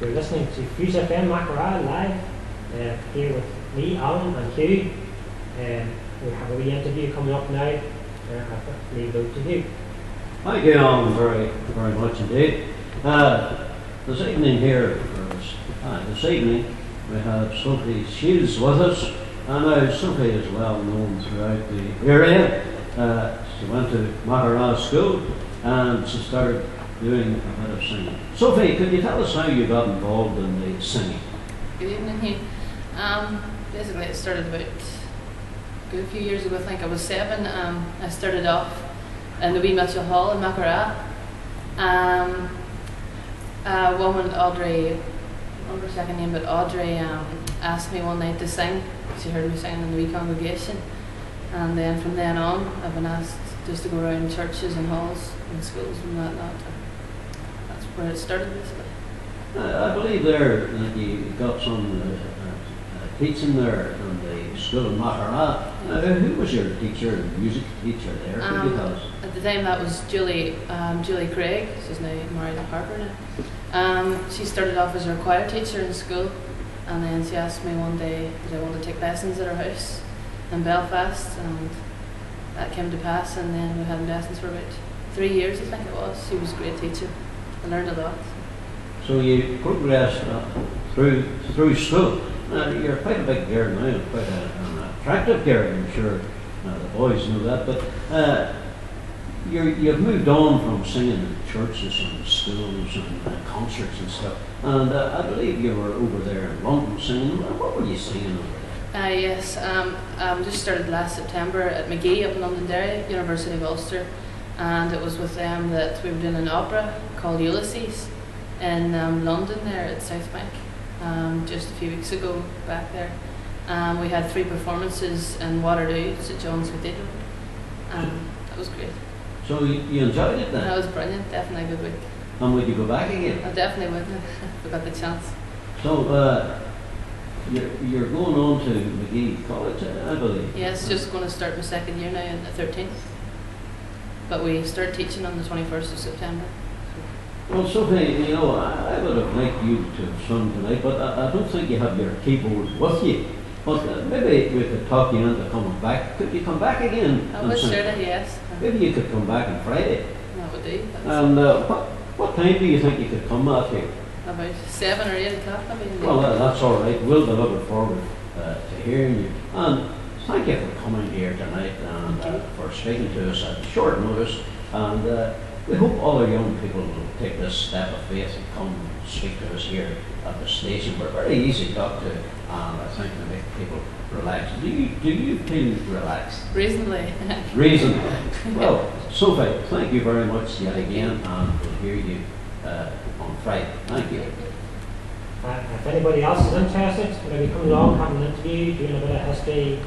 You're listening to fUSe FM Maghera live here with me, Alan, and Hugh. We have a wee interview coming up now. I'll leave it to you. Thank you, Alan, very, very much indeed. This evening here, this evening, we have Sophie Shields with us. And now Sophie is well known throughout the area. She went to Maghera School and she started doing a bit of singing. Sophie, could you tell us how you got involved in the singing? Good evening, Hugh. Basically it started about a few years ago. I think I was 7. I started off in the Ulster-Scots Hall in Maghera. A woman, Audrey, I don't remember her second name, but Audrey asked me one night to sing. She heard me singing in the wee congregation, and then from then on I've been asked just to go around churches and halls and schools and that. That's where it started basically. I believe there that you got some teaching there in the school in Maghera. Who was your teacher, music teacher there? Could you tell us? At the time that was Julie Craig. She's now married to Harper now. She started off as her choir teacher in school, and then she asked me one day did I want to take lessons at her house in Belfast, and that came to pass, and then we had lessons for about 3 years, I think it was. She was a great teacher. I learned a lot. So you progressed through school. You're quite a big girl now, quite an attractive girl, I'm sure the boys know that, but you've moved on from singing in churches and schools and concerts and stuff, and I believe you were over there in London singing. What were you singing over there? Yes, just started last September at Maghera up in Londonderry, University of Ulster, and it was with them that we were doing an opera called Ulysses in London there at South Bank. Just a few weeks ago back there. We had 3 performances in Waterloo, St John's Cathedral. That was great. So you enjoyed it then? That was brilliant, definitely a good week. And would you go back again? I definitely would, if I got the chance. So you're going on to Maghera College, I believe? Yes, just going to start my 2nd year now on the 13th. But we start teaching on the 21st of September. Well, Sophie, you know, I would have liked you to have sung tonight, but I don't think you have your keyboard with you. But maybe we could talk you into coming back. Could you come back again? I would, surely, yes. Maybe you could come back on Friday. That would do. And what time do you think you could come out here? About 7 or 8 o'clock, maybe. Well, that's all right. We'll be looking forward to hearing you. And thank you for coming here tonight and for speaking to us at short notice. And we hope other young people will take this step of faith and come and speak to us here at the station. We're very easy to talk to, and I think we make people relax. Do you feel relaxed? Reasonably. Reasonably. Well, Sophie, thank you very much yet again, and we'll hear you on Friday. Thank you. If anybody else is interested, maybe come along, have an interview, doing a bit of history.